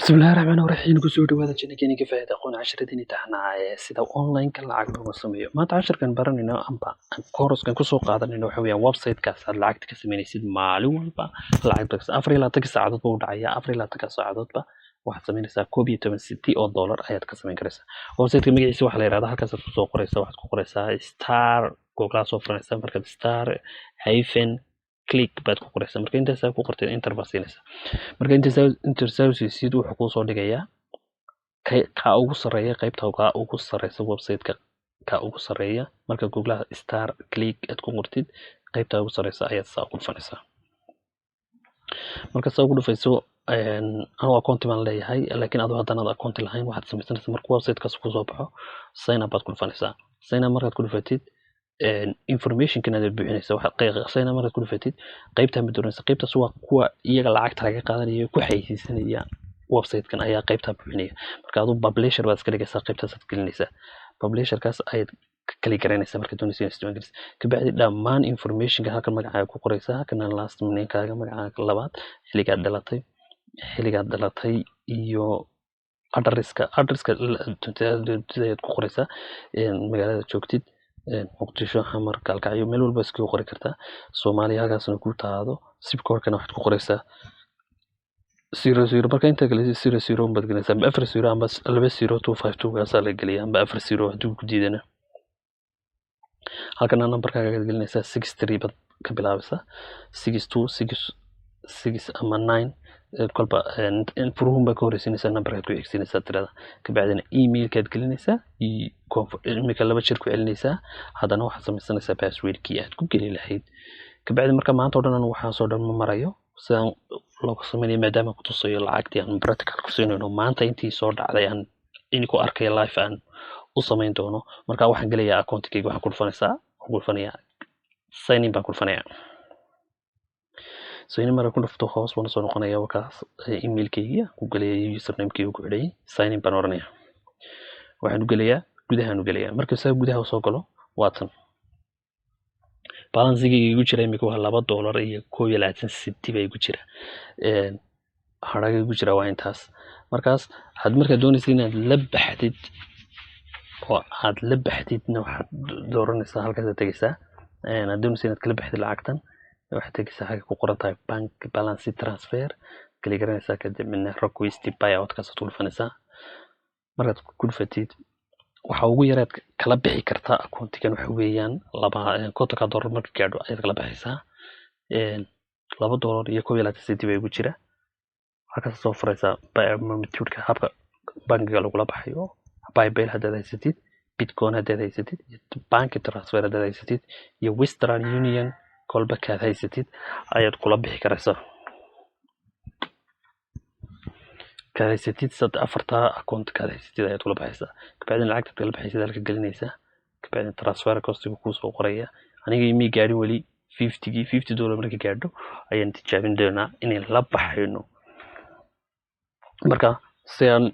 بسم الله الرحمن الرحيم كسو dhawaada channelkeena kafaaid aqoon casharadeen taxnaaye sida online ka lacag looga sameeyo maanta casharkan baranayno amba course-kan ku soo qaadanayno waxa weeyaan website-kaas aad lacag ka sameynaysid maalin walba lacagtaas 24 saacadood uu dhacaya 24 saacadoodba waxaad sameynaysaa $12 oo ayaad ka sameyn karaysaa website-ka magaciisa waxa la yiraahdaa halkaas aad ku soo qoraysaa waxaad ku qoraysaa star google soo furaysaa markaad star hyphen click baad ku qoraysaa marka intaas aad ku qortay enter baad siinaysaa marka intaas sidoo wuxuu ku soo dhigayaa ka ugu sareeya qaybta ugu sareysa website-ka ka ugu sareeya marka google Start-click aad ku qortid qaybta ugu sareysa ayaad saa ku dhufanaysaa marka saa ugu dhufayso anigu account baan leeyahay laakiin adoo haddana account lahayn waxaad samaysanaysaa marka website-kaas ku soo baxo sign up baad ku dhufanaysaa sign up markaad ku dhufatid information kana buuxinaysa waxa qeexayna markaad ku dhufatid qaybta mid doonaysa qaybtaas waa kuwa iyaga lacagta laga qaadanayo ku xayeysiisanaya website-kan ayaa qaybta buuxinaya marka aad publisher baad iska dhigaysaa qaybtaas aad gelinaysaa publisher-kaas ayaad kali garanaysaa marka doonaysa isticmaal galis ka bacdi dhammaan information-ka halkan magacaaga ku qoraysaa kana last name-kaaga magacaaga labaad xilligaad dhalatay iyo address-ka aad ku qoraysaa magaalada joogtid muqdisho xamar kalkacyo meel walba iska qori kartaa Soomaaliya halkaasna ku taado zip code-kana waxaad ku qoraysaa 00 marka inta kale 00 baad gelinaysaa 40 amba 20252 gaas la geliyaa amba 40 haduu ku diidana halkana numberkaaga aad gelinaysaa 63 baad ka bilaabaysaa 6266 ama 9 kolba furuhum baa ka horeysinaysaa numberkaad ku xigsinaysaa tirada ka bacdina email-kaad gelinaysaa email-ka laba jeer ku celinaysaa haddana waxaad samaysanaysaa password-kii aad ku geli lahayd ka bacdi marka maanta oo dhan waxaan soo dhan ma marayo sidaan looga sameeyo maadaama ku tusayo lacagtii aan practical ku siinayno maanta intii soo dhacday aan ku arkay live aan u sameyn doono marka waxaan gelayaa account-kayga waxaan ku dhufanayaa sign in baan ku dhufanayaa sign in marka ku dhufto hoos baan soo noqonayaa wakaas email-kayga ku gelayaa username-kayga ku xidhay sign in baan oranayaa waxaan u gelayaa marka saa gudaha soo galo waatan balance-iga igu jira imika waa $2 iyo 21 bay igu jira haraga igu jira waa intaas markaas had marka doonaysid inaad la baxdid oo aad la baxdidna waxaad dooranaysaa halkaas aad tagaysaa aad doonaysid inaad kala baxdid lacagtan waxaad tagaysaa halka ku qoran tahay bank balance transfer kali garanaysaa kadibna request buyout kaas aad ku dhufanaysaa markaad ku dhufatid waxa ugu yaraad kala bixi kartaa account-kan waxa weeyaan $2 marka gaadho ayaad kala baxaysaa $2 iyo 21 bay ugu jira halkaas soo furaysaa method-ka habka bankiga lagula baxayo PayPal haddaad haysatid Bitcoin haddaad haysatid bank transfer haddaad haysatid iyo Western Union kolba kaad haysatid ayaad kula bixi karaysaa kaasatid sad afarta account ka haysatid ayaad kula baxaysaa kabacdina lacagta kala baxaysid halka gelinaysaa kabacdina transfer cost-igu ku soo qoraya aniga imi gaari wali $50 marka gaadho ayaan tijaabin doonaa inaan la baxayno marka si aan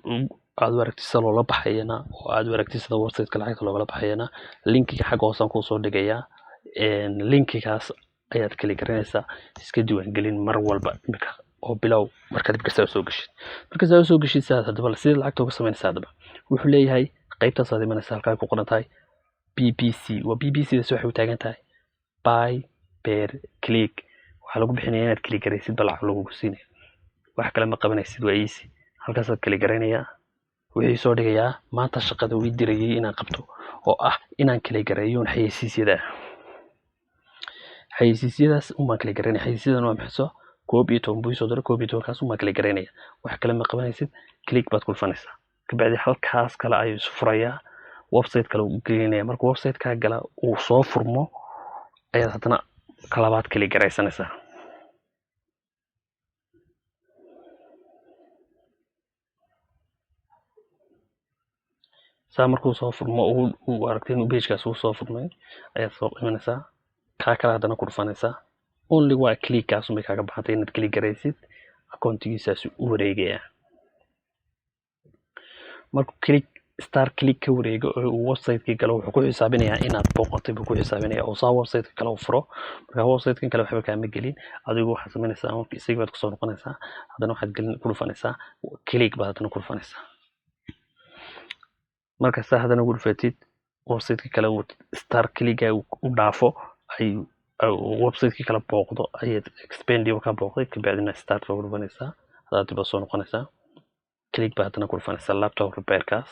aad aragtid sida loo baxayna oo aad aragtid sida website-ka lacagta looga baxayna link-iga xagga hoose aan ku soo dhigayaa link-igaas ayaad kali garanaysaa iska diiwaan gelin mar walba imika oo bilow marka dib ka soo gashid saad hadaba sida lacagta uga sameynaysaa hadaba wuxuu leeyahay qaybtaas aad imanaysaa halka ku qoran tahay BBC waa BBC-da waxay u taagan tahay buy per click waxa lagu bixinayaa inaad kali garaysid lacag lagu siinayo wax kale ma qabanaysid waa easy halkaas aad kali garanayaa wixii soo dhigayaa maanta shaqada uu dirayay inaan qabto oo ah inaan kali garayo xayeysiisyadaas uma kali garanay xayeysiisyadana waa maxay koob iyo 10 buu soo diray koob iyo 10 kaas uma kala garanaya wax kale ma qabanaysid click baad ku dhufanaysaa kabacdi halkaas kale ayuu isu furayaa website kale uu gelinaya marka website-ka gala uu soo furmo ayaad hadana kalabaad kali garaysanaysaa markuu soo furmo uu aragtay inuu page-kaas uu soo furmay ayaad soo imanaysaa ka kala hadana ku dhufanaysaa only waa click-kaas uma kaaga baxantay inaad kali garaysid account-giisaas u wareegaya markuu click Start-click ka wareego oo website-ka galo wuxuu ku xisaabinayaa inaad booqatay buu ku xisaabinayaa oo saa website-ka kale u furo marka website-kan kale waxba kaama gelin adigu waxaad samaynaysaa isaga baad kusoo noqonaysaa haddana waxaad ku dhufanaysaa click baad haddana ku dhufanaysaa marka saa haddana ugu dhufatid website-ka kale uu Start-click u dhaafo ay website-ka kale booqdo ayaad expandio ka booqday kabacdina start baad ku dhufanaysaa hadda dib soo noqonaysaa click baad haddana ku dhufanaysaa laptop repair-kaas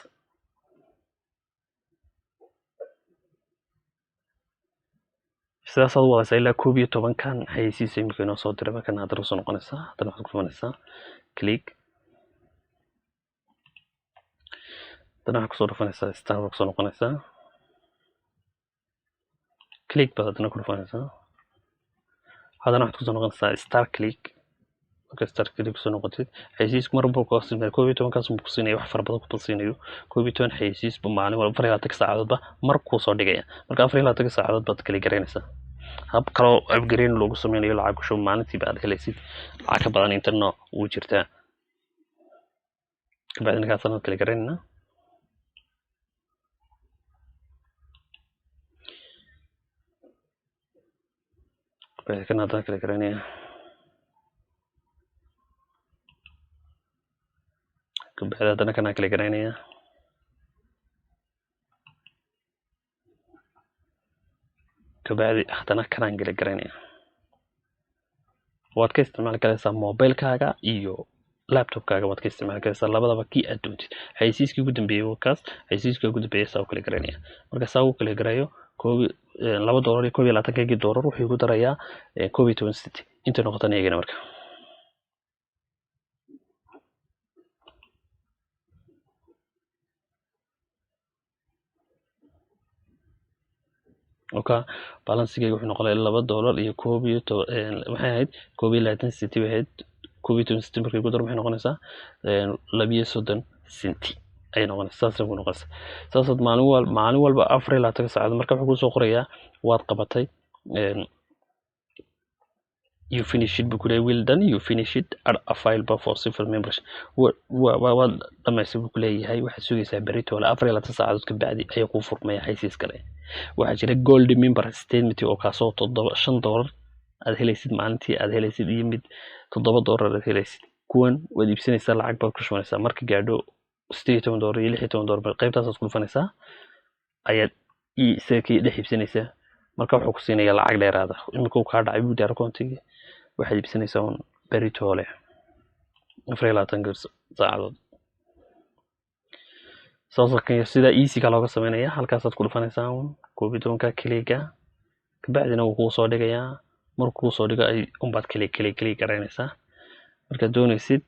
sidaas aad wadaysaa ilaa 11 kan xayeysiisay markay noo soo diray markan haddana soo noqonaysaa haddana waxaad ku dhufanaysaa click haddana waxaad kusoo dhufanaysaa start baad kusoo noqonaysaa click baad haddana ku dhufanaysaa haddana waxaad kusoo noqonaysaa Start-click marka Start-click kusoo noqotid xayeysiisku mar walba ku siinaya 11 kaas uu ku siinayo wax fara badan ku siinayo 11 xayeysiis maalin walba 24 saacadoodba mar ku soo dhigaya marka 24 saacadood baad kala gareynaysaa hab kale oo upgrade loogu sameeyo lacag soo maalintii baad helaysid lacag ka badan internet uu jirtaa kabacdina ka sanad kala gareynaa kabacdina haddana kala gareynaa kabacdina haddana kana kala gareynaa kabacdi haddana kanaan kala gareynaa waad ka isticmaali karaysaa mobilkaaga iyo laptopkaaga waad ka isticmaali karaysaa labadaba kii aad doontid xayeysiiskii ugu dambeeyay wakaas xayeysiiskii ugu dambeeyay saa u kala gareynaya marka saa u kala garayo $2 iyo $22 wuxuu igu darayaa 11 city inta noqotan iyagana marka okay balansiga wuxuu noqonayaa $2 iyo maxay ahayd 22 city wahayd 12 city markay ku dar waxay noqonaysaa 32 city ay noqonaysaa saas ugu noqonaysaa saasad maalin walba 24 saacadood marka wuxuu ku soo qorayaa waad qabatay you finish it bukule well done you finish it add a file for civil membership waad dhamaysay bukule yahay waxa sugaysaa berito wala 24 saacadood ka bacdi ay ku furmaya xaysiis kale waxa jira gold member statement oo ka soo $5 aad helaysid maalintii aad helaysid iyo mid $7 aad helaysid kuwan waad iibsanaysaa lacag baad ku shubanaysaa marka gaadho $16 iyo $16 qaybtaas aad ku dhufanaysaa ayaad isagii dhex iibsanaysaa marka wuxuu ku siinayaa lacag dheeraad ah imika uu ka dhacay buu diyaar kontiga waxaad iibsanaysaa berito leh 24 saacadood saaskan sida easy ka looga sameeyaa halkaas aad ku dhufanaysaa koobitoonka kliga kabacdina wuu ku soo dhigayaa markuu soo dhigo ay umbaad kali garanaysaa marka doonaysid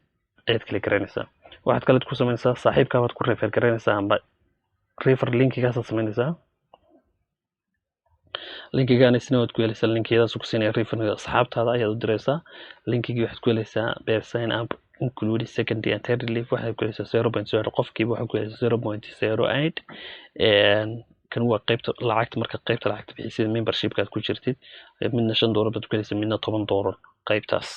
ayaad kali garanaysaa waxaad kale ku sameynaysaa saaxiibka waad ku refer garanaysaa amba refer linkigaas aad sameynaysaa linkigan isna waad ku helaysaa linkiyadaas ku siinaya refer asxaabtaada ayaad u diraysaa linkigi waxaad ku helaysaa bear sign up include secondary and third leave waxaad ku helaysaa 0.0 qofkiiba waxaad ku helaysaa 0.08 kan waa qaybta lacagta marka qaybta lacagta bixisay membership-ka aad ku jirtid midna $5 baad ku helaysaa midna $10 qaybtaas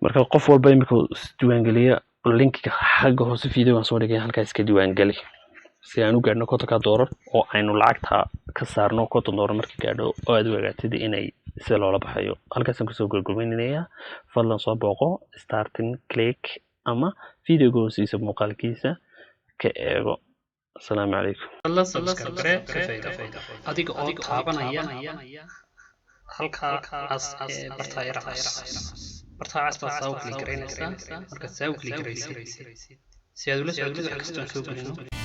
marka qof walba imika diiwaan geliya linkiga xagga hoose fiidiyowan soo dhigay halkaas iska diiwaan gali si aan u gaadhno $50 oo aynu lacagta ka saarno $50 marka gaadho oo aad ogaatid inay si loola baxayo halkaas aan ku soo gurgurmaynayaa fadlan soo booqo Start-click ama fiidiyoga hoostiisa muuqaalkiisa ka eego السلام عليكم الله سبسكرايب adiga oo taabanaya halka as bartaayraas baa soo klik gareynaysa marka soo klik gareysid si aad ula socotid wax kasta oo soo gelino